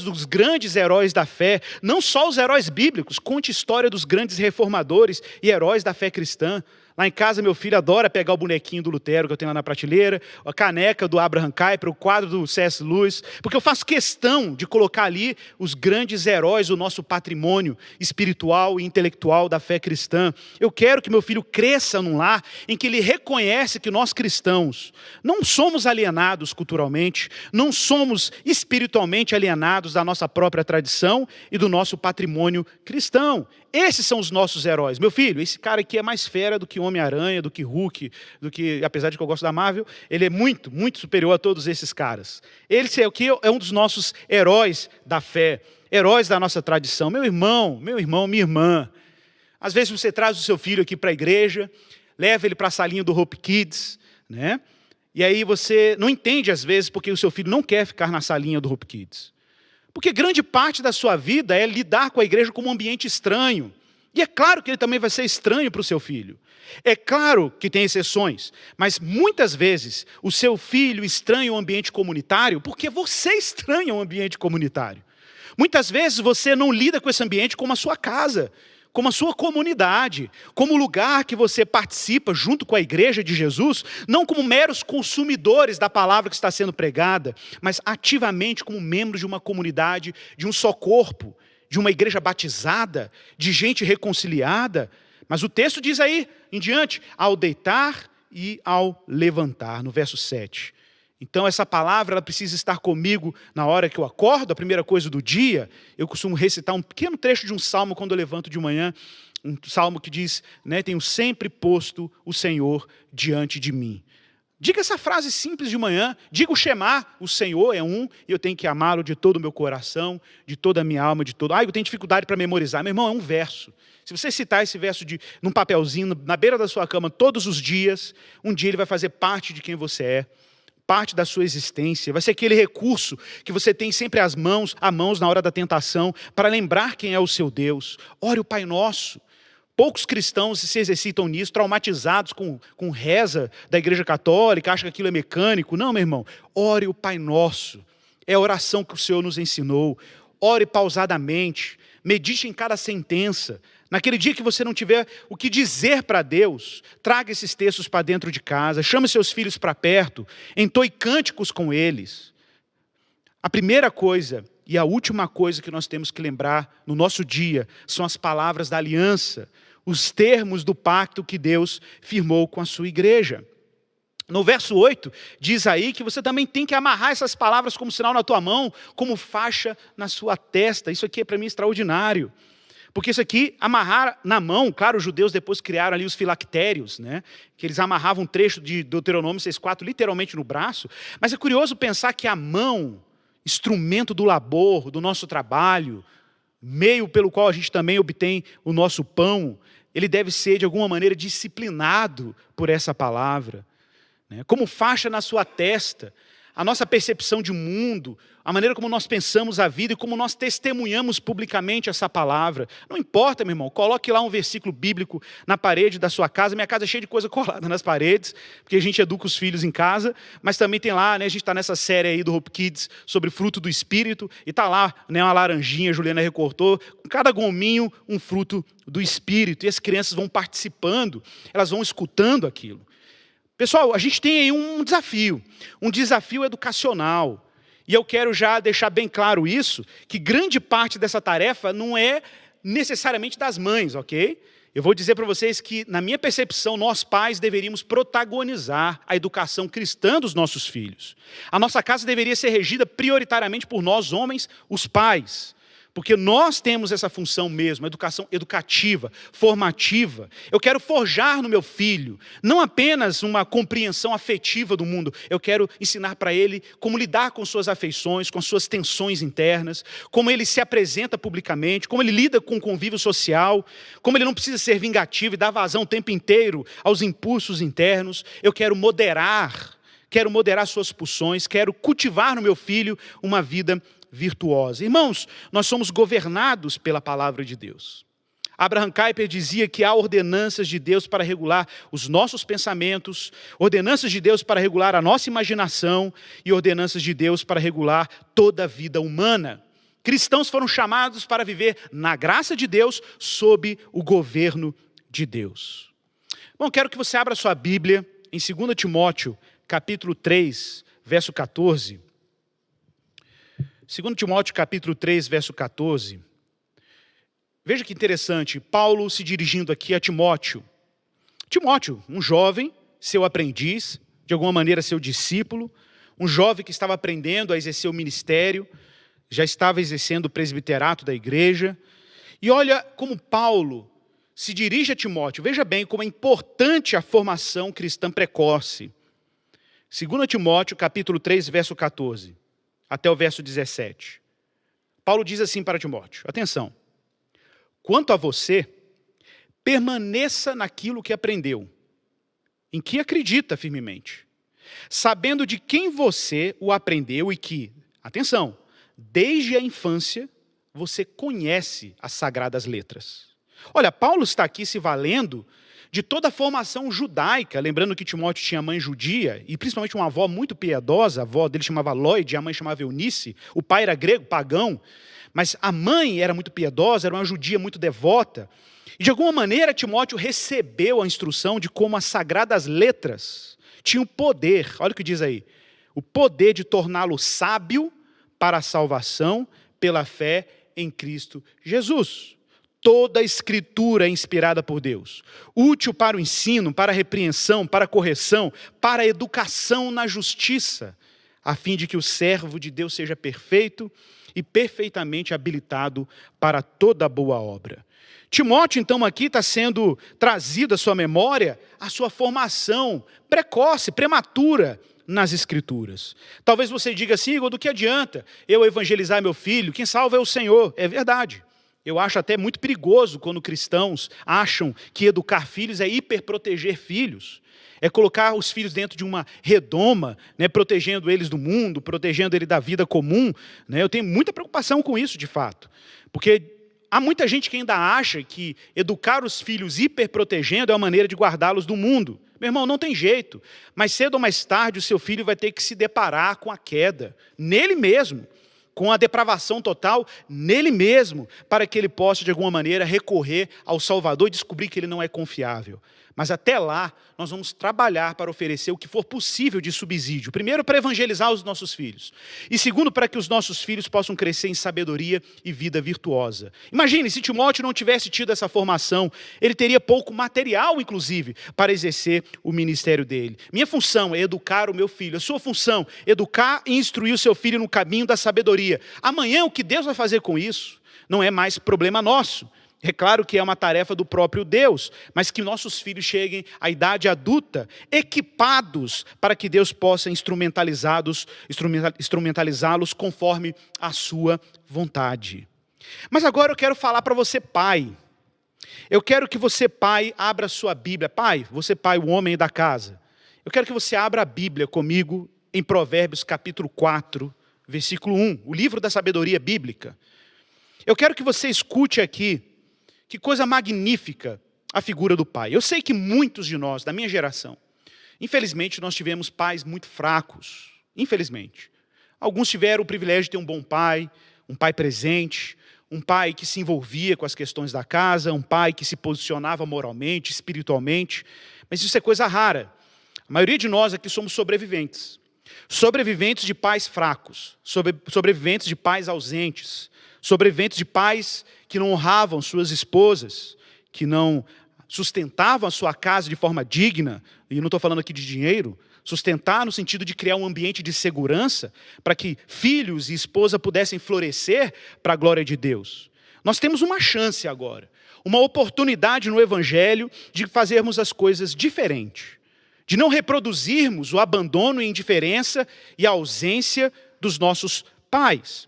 [SPEAKER 1] dos grandes heróis da fé, não só os heróis bíblicos, conte história dos grandes reformadores e heróis da fé cristã. Lá em casa, meu filho adora pegar o bonequinho do Lutero que eu tenho lá na prateleira, a caneca do Abraham Kuyper, o quadro do C.S. Lewis, porque eu faço questão de colocar ali os grandes heróis do nosso patrimônio espiritual e intelectual da fé cristã. Eu quero que meu filho cresça num lar em que ele reconhece que nós cristãos não somos alienados culturalmente, não somos espiritualmente alienados da nossa própria tradição e do nosso patrimônio cristão. Esses são os nossos heróis. Meu filho, esse cara aqui é mais fera do que Homem-Aranha, do que Hulk, apesar de que eu gosto da Marvel, ele é muito, muito superior a todos esses caras. Ele é um dos nossos heróis da fé, heróis da nossa tradição. Meu irmão, minha irmã, às vezes você traz o seu filho aqui para a igreja, leva ele para a salinha do Hope Kids, né? E aí você não entende às vezes porque o seu filho não quer ficar na salinha do Hope Kids. Porque grande parte da sua vida é lidar com a igreja como um ambiente estranho. E é claro que ele também vai ser estranho para o seu filho. É claro que tem exceções, mas muitas vezes o seu filho estranha o ambiente comunitário porque você estranha o ambiente comunitário. Muitas vezes você não lida com esse ambiente como a sua casa, como a sua comunidade, como o lugar que você participa junto com a igreja de Jesus, não como meros consumidores da palavra que está sendo pregada, mas ativamente como membros de uma comunidade, de um só corpo, de uma igreja batizada, de gente reconciliada. Mas o texto diz aí, em diante, ao deitar e ao levantar, no verso 7. Então essa palavra ela precisa estar comigo na hora que eu acordo, a primeira coisa do dia. Eu costumo recitar um pequeno trecho de um salmo quando eu levanto de manhã, um salmo que diz, né, tenho sempre posto o Senhor diante de mim. Diga essa frase simples de manhã, diga o Shema, o Senhor é um, e eu tenho que amá-lo de todo o meu coração, de toda a minha alma, eu tenho dificuldade para memorizar. Meu irmão, é um verso. Se você citar esse verso num papelzinho, na beira da sua cama, todos os dias, um dia ele vai fazer parte de quem você é, parte da sua existência, vai ser aquele recurso que você tem sempre à mãos na hora da tentação, para lembrar quem é o seu Deus. Ore o Pai Nosso. Poucos cristãos se exercitam nisso, traumatizados com reza da igreja católica, acham que aquilo é mecânico. Não, meu irmão, ore o Pai Nosso. É a oração que o Senhor nos ensinou. Ore pausadamente, medite em cada sentença. Naquele dia que você não tiver o que dizer para Deus, traga esses textos para dentro de casa, chame seus filhos para perto, entoe cânticos com eles. A primeira coisa e a última coisa que nós temos que lembrar no nosso dia são as palavras da aliança, os termos do pacto que Deus firmou com a sua igreja. No verso 8, diz aí que você também tem que amarrar essas palavras como sinal na tua mão, como faixa na sua testa. Isso aqui é para mim extraordinário. Porque isso aqui, amarrar na mão, claro, os judeus depois criaram ali os filactérios, né? Que eles amarravam um trecho de Deuteronômio 6,4 literalmente no braço. Mas é curioso pensar que a mão, instrumento do labor, do nosso trabalho, meio pelo qual a gente também obtém o nosso pão, ele deve ser de alguma maneira disciplinado por essa palavra, né? Como faixa na sua testa, a nossa percepção de mundo, a maneira como nós pensamos a vida e como nós testemunhamos publicamente essa palavra. Não importa, meu irmão, coloque lá um versículo bíblico na parede da sua casa. Minha casa é cheia de coisa colada nas paredes, porque a gente educa os filhos em casa, mas também tem lá, né, a gente está nessa série aí do Hope Kids sobre fruto do Espírito, e está lá, né, uma laranjinha, a Juliana recortou, com cada gominho um fruto do Espírito, e as crianças vão participando, elas vão escutando aquilo. Pessoal, a gente tem aí um desafio educacional. E eu quero já deixar bem claro isso, que grande parte dessa tarefa não é necessariamente das mães, ok? Eu vou dizer para vocês que, na minha percepção, nós pais deveríamos protagonizar a educação cristã dos nossos filhos. A nossa casa deveria ser regida prioritariamente por nós, homens, os pais. Porque nós temos essa função mesmo, educação educativa, formativa. Eu quero forjar no meu filho, não apenas uma compreensão afetiva do mundo, eu quero ensinar para ele como lidar com suas afeições, com suas tensões internas, como ele se apresenta publicamente, como ele lida com o convívio social, como ele não precisa ser vingativo e dar vazão o tempo inteiro aos impulsos internos. Eu quero moderar suas pulsões, quero cultivar no meu filho uma vida virtuosa. Irmãos, nós somos governados pela palavra de Deus. Abraham Kuyper dizia que há ordenanças de Deus para regular os nossos pensamentos, ordenanças de Deus para regular a nossa imaginação e ordenanças de Deus para regular toda a vida humana. Cristãos foram chamados para viver na graça de Deus, sob o governo de Deus. Bom, quero que você abra sua Bíblia em 2 Timóteo, capítulo 3, verso 14. 2 Timóteo, capítulo 3, verso 14. Veja que interessante, Paulo se dirigindo aqui a Timóteo. Timóteo, um jovem, seu aprendiz, de alguma maneira seu discípulo, um jovem que estava aprendendo a exercer o ministério, já estava exercendo o presbiterato da igreja. E olha como Paulo se dirige a Timóteo. Veja bem como é importante a formação cristã precoce. 2 Timóteo, capítulo 3, verso 14, até o verso 17. Paulo diz assim para Timóteo, atenção. Quanto a você, permaneça naquilo que aprendeu, em que acredita firmemente, sabendo de quem você o aprendeu e que, atenção, desde a infância você conhece as sagradas letras. Olha, Paulo está aqui se valendo de toda a formação judaica, lembrando que Timóteo tinha mãe judia, e principalmente uma avó muito piedosa, a avó dele chamava Lloyd, a mãe chamava Eunice, o pai era grego, pagão, mas a mãe era muito piedosa, era uma judia muito devota, e de alguma maneira Timóteo recebeu a instrução de como as sagradas letras tinham poder, olha o que diz aí, o poder de torná-lo sábio para a salvação pela fé em Cristo Jesus. Toda a Escritura é inspirada por Deus, útil para o ensino, para a repreensão, para a correção, para a educação na justiça, a fim de que o servo de Deus seja perfeito e perfeitamente habilitado para toda boa obra. Timóteo, então, aqui está sendo trazido à sua memória a sua formação precoce, prematura nas Escrituras. Talvez você diga assim, Igor, do que adianta eu evangelizar meu filho? Quem salva é o Senhor. É verdade. Eu acho até muito perigoso quando cristãos acham que educar filhos é hiperproteger filhos. É colocar os filhos dentro de uma redoma, né, protegendo eles do mundo, protegendo eles da vida comum. Né? Eu tenho muita preocupação com isso, de fato. Porque há muita gente que ainda acha que educar os filhos hiperprotegendo é uma maneira de guardá-los do mundo. Meu irmão, não tem jeito. Mais cedo ou mais tarde, o seu filho vai ter que se deparar com a queda, nele mesmo. Com a depravação total nele mesmo, para que ele possa, de alguma maneira, recorrer ao Salvador e descobrir que ele não é confiável. Mas até lá, nós vamos trabalhar para oferecer o que for possível de subsídio. Primeiro, para evangelizar os nossos filhos. E segundo, para que os nossos filhos possam crescer em sabedoria e vida virtuosa. Imagine, se Timóteo não tivesse tido essa formação, ele teria pouco material, inclusive, para exercer o ministério dele. Minha função é educar o meu filho. A sua função, educar e instruir o seu filho no caminho da sabedoria. Amanhã, o que Deus vai fazer com isso não é mais problema nosso. É claro que é uma tarefa do próprio Deus, mas que nossos filhos cheguem à idade adulta, equipados para que Deus possa instrumentalizá-los conforme a sua vontade. Mas agora eu quero falar para você, pai. Eu quero que você, pai, abra a sua Bíblia. Pai, você, pai, o homem da casa. Eu quero que você abra a Bíblia comigo em Provérbios capítulo 4, versículo 1, o livro da sabedoria bíblica. Eu quero que você escute aqui, que coisa magnífica a figura do pai. Eu sei que muitos de nós, da minha geração, infelizmente nós tivemos pais muito fracos. Infelizmente. Alguns tiveram o privilégio de ter um bom pai, um pai presente, um pai que se envolvia com as questões da casa, um pai que se posicionava moralmente, espiritualmente. Mas isso é coisa rara. A maioria de nós aqui somos sobreviventes. Sobreviventes de pais fracos, sobreviventes de pais ausentes, sobreviventes de pais que não honravam suas esposas, que não sustentavam a sua casa de forma digna, e não estou falando aqui de dinheiro, Sustentar no sentido de criar um ambiente de segurança para que filhos e esposa pudessem florescer para a glória de Deus. Nós temos uma chance agora, uma oportunidade no Evangelho de fazermos as coisas diferente, de não reproduzirmos o abandono e a indiferença e a ausência dos nossos pais.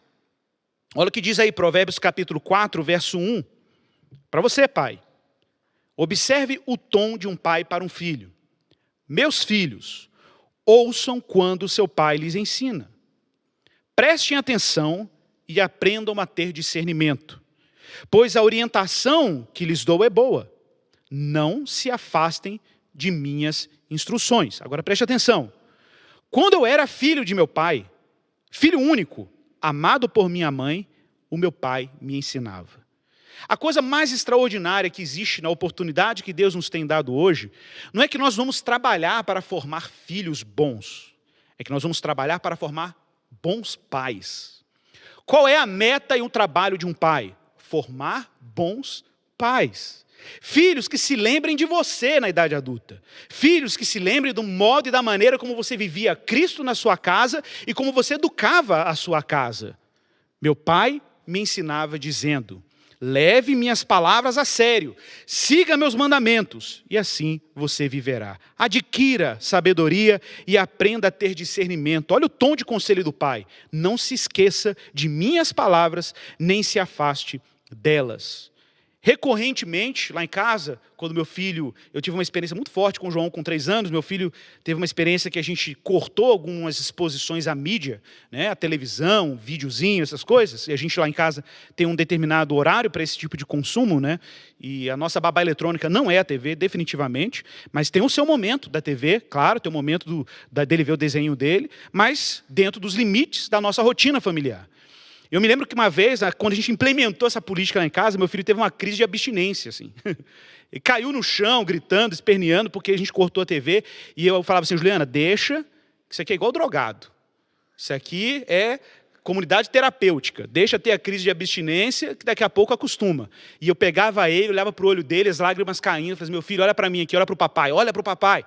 [SPEAKER 1] Olha o que diz aí Provérbios capítulo 4, verso 1. Para você, pai. Observe o tom de um pai para um filho. Meus filhos, ouçam quando seu pai lhes ensina. Prestem atenção e aprendam a ter discernimento, pois a orientação que lhes dou é boa. Não se afastem de minhas instruções. Agora preste atenção. Quando eu era filho de meu pai, filho único, amado por minha mãe, o meu pai me ensinava. A coisa mais extraordinária que existe na oportunidade que Deus nos tem dado hoje, não é que nós vamos trabalhar para formar filhos bons, é que nós vamos trabalhar para formar bons pais. Qual é a meta e o trabalho de um pai? Formar bons pais. Filhos que se lembrem de você na idade adulta. Filhos que se lembrem do modo e da maneira como você vivia Cristo na sua casa e como você educava a sua casa. Meu pai me ensinava dizendo: leve minhas palavras a sério, siga meus mandamentos, e assim você viverá. Adquira sabedoria e aprenda a ter discernimento. Olha o tom de conselho do pai. Não se esqueça de minhas palavras, nem se afaste delas. Recorrentemente, lá em casa, quando meu filho, eu tive uma experiência muito forte com o João com 3 anos, meu filho teve uma experiência que a gente cortou algumas exposições à mídia, né, a televisão, videozinho, essas coisas, e a gente lá em casa tem um determinado horário para esse tipo de consumo, né, e a nossa babá eletrônica não é a TV, definitivamente, mas tem o seu momento da TV, claro, tem o momento dele ver o desenho dele, mas dentro dos limites da nossa rotina familiar. Eu me lembro que uma vez, quando a gente implementou essa política lá em casa, meu filho teve uma crise de abstinência, assim. Ele caiu no chão, gritando, esperneando, porque a gente cortou a TV. E eu falava assim: Juliana, deixa, isso aqui é igual drogado. Isso aqui é comunidade terapêutica. Deixa ter a crise de abstinência, que daqui a pouco acostuma. E eu pegava ele, olhava para o olho dele, as lágrimas caindo, falava assim: meu filho, olha para mim aqui, olha para o papai, olha para o papai.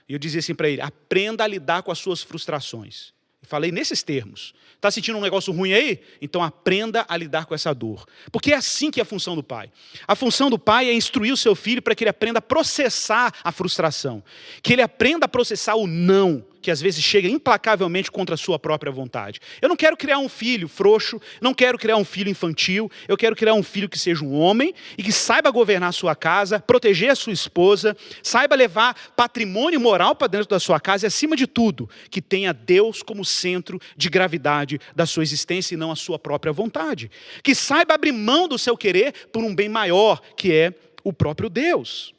[SPEAKER 1] E eu dizia assim para ele: aprenda a lidar com as suas frustrações. Eu falei nesses termos. Está sentindo um negócio ruim aí? Então aprenda a lidar com essa dor. Porque é assim que é a função do pai. A função do pai é instruir o seu filho para que ele aprenda a processar a frustração. Que ele aprenda a processar o não, que às vezes chega implacavelmente contra a sua própria vontade. Eu não quero criar um filho frouxo, não quero criar um filho infantil, eu quero criar um filho que seja um homem e que saiba governar a sua casa, proteger a sua esposa, saiba levar patrimônio moral para dentro da sua casa e, acima de tudo, que tenha Deus como centro de gravidade da sua existência e não a sua própria vontade. Que saiba abrir mão do seu querer por um bem maior, que é o próprio Deus.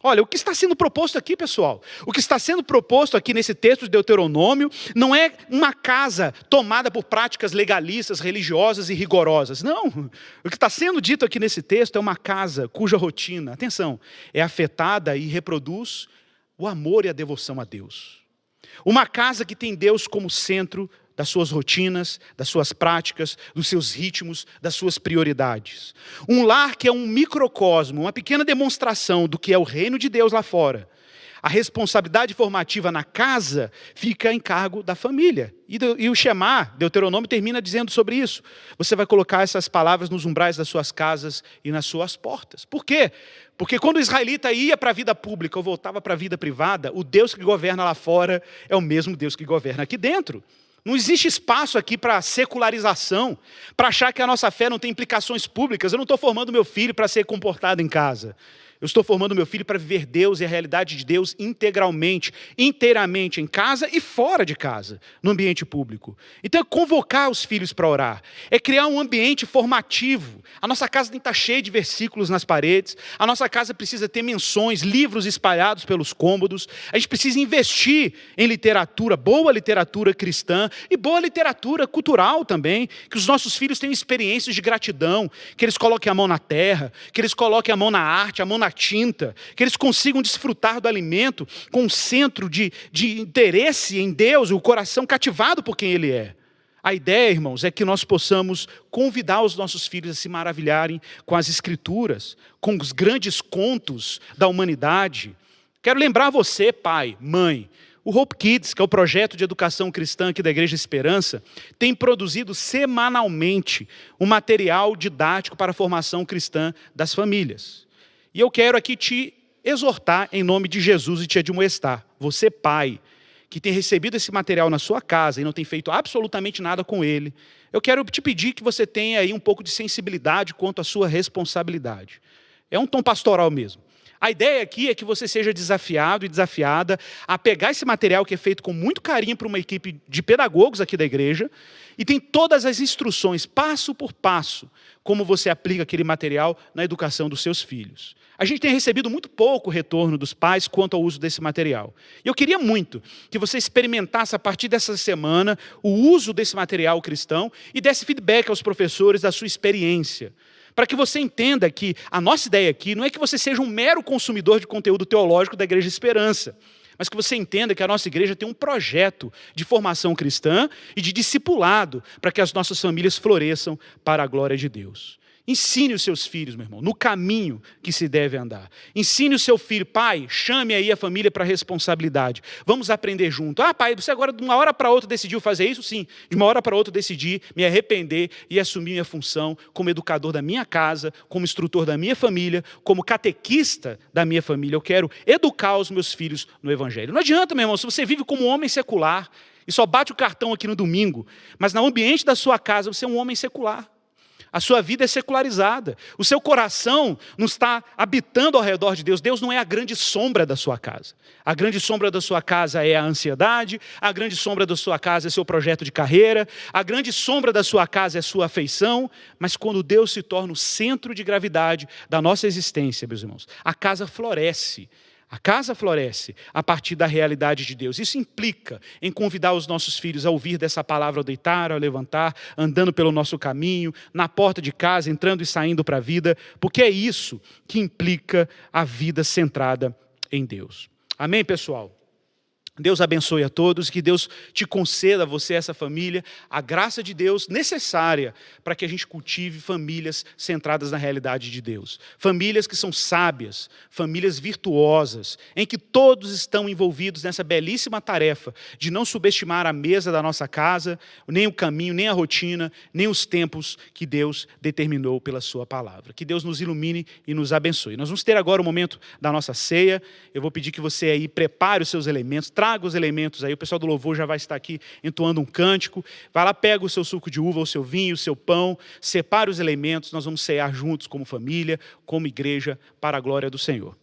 [SPEAKER 1] Olha, o que está sendo proposto aqui, pessoal? O que está sendo proposto aqui nesse texto de Deuteronômio não é uma casa tomada por práticas legalistas, religiosas e rigorosas. Não. O que está sendo dito aqui nesse texto é uma casa cuja rotina, atenção, é afetada e reproduz o amor e a devoção a Deus. Uma casa que tem Deus como centro das suas rotinas, das suas práticas, dos seus ritmos, das suas prioridades. Um lar que é um microcosmo, uma pequena demonstração do que é o reino de Deus lá fora. A responsabilidade formativa na casa fica em cargo da família. E o Shema, Deuteronômio, termina dizendo sobre isso. Você vai colocar essas palavras nos umbrais das suas casas e nas suas portas. Por quê? Porque quando o israelita ia para a vida pública ou voltava para a vida privada, o Deus que governa lá fora é o mesmo Deus que governa aqui dentro. Não existe espaço aqui para secularização, para achar que a nossa fé não tem implicações públicas. Eu não estou formando meu filho para ser comportado em casa. Eu estou formando meu filho para viver Deus e a realidade de Deus integralmente, inteiramente, em casa e fora de casa, no ambiente público. Então é convocar os filhos para orar, é criar um ambiente formativo. A nossa casa tem que estar cheia de versículos nas paredes, a nossa casa precisa ter menções, livros espalhados pelos cômodos, a gente precisa investir em literatura, boa literatura cristã e boa literatura cultural também, que os nossos filhos tenham experiências de gratidão, que eles coloquem a mão na terra, que eles coloquem a mão na arte, a mão na tinta, que eles consigam desfrutar do alimento com um centro de interesse em Deus, o coração cativado por quem Ele é. A ideia, irmãos, é que nós possamos convidar os nossos filhos a se maravilharem com as Escrituras, com os grandes contos da humanidade. Quero lembrar você, pai, mãe, O Hope Kids, que é o projeto de educação cristã aqui da Igreja Esperança, tem produzido semanalmente um material didático para a formação cristã das famílias. E eu quero aqui te exortar em nome de Jesus e te admoestar. Você, pai, que tem recebido esse material na sua casa e não tem feito absolutamente nada com ele, eu quero te pedir que você tenha aí um pouco de sensibilidade quanto à sua responsabilidade. É um tom pastoral mesmo. A ideia aqui é que você seja desafiado e desafiada a pegar esse material que é feito com muito carinho por uma equipe de pedagogos aqui da igreja e tem todas as instruções, passo por passo, como você aplica aquele material na educação dos seus filhos. A gente tem recebido muito pouco retorno dos pais quanto ao uso desse material. E eu queria muito que você experimentasse a partir dessa semana o uso desse material cristão e desse feedback aos professores da sua experiência. Para que você entenda que a nossa ideia aqui não é que você seja um mero consumidor de conteúdo teológico da Igreja Esperança, mas que você entenda que a nossa igreja tem um projeto de formação cristã e de discipulado para que as nossas famílias floresçam para a glória de Deus. Ensine os seus filhos, meu irmão, no caminho que se deve andar. Ensine o seu filho, pai, chame aí a família para a responsabilidade. Vamos aprender junto. Ah, pai, você agora de uma hora para outra decidiu fazer isso? Sim, de uma hora para outra decidi me arrepender e assumir minha função como educador da minha casa, como instrutor da minha família, como catequista da minha família. Eu quero educar os meus filhos no Evangelho. Não adianta, meu irmão, se você vive como um homem secular e só bate o cartão aqui no domingo, mas no ambiente da sua casa você é um homem secular. A sua vida é secularizada. O seu coração não está habitando ao redor de Deus. Deus não é a grande sombra da sua casa. A grande sombra da sua casa é a ansiedade. A grande sombra da sua casa é seu projeto de carreira. A grande sombra da sua casa é sua afeição. Mas quando Deus se torna o centro de gravidade da nossa existência, meus irmãos, a casa floresce. A casa floresce a partir da realidade de Deus. Isso implica em convidar os nossos filhos a ouvir dessa palavra ao deitar, ao levantar, andando pelo nosso caminho, na porta de casa, entrando e saindo para a vida, porque é isso que implica a vida centrada em Deus. Amém, pessoal? Deus abençoe a todos, que Deus te conceda, a você, essa família, a graça de Deus necessária para que a gente cultive famílias centradas na realidade de Deus. Famílias que são sábias, famílias virtuosas, em que todos estão envolvidos nessa belíssima tarefa de não subestimar a mesa da nossa casa, nem o caminho, nem a rotina, nem os tempos que Deus determinou pela sua palavra. Que Deus nos ilumine e nos abençoe. Nós vamos ter agora o momento da nossa ceia. Eu vou pedir que você aí prepare os seus elementos, traga os elementos aí, o pessoal do louvor já vai estar aqui entoando um cântico, vai lá, pega o seu suco de uva, o seu vinho, o seu pão, separa os elementos, nós vamos cear juntos como família, como igreja, para a glória do Senhor.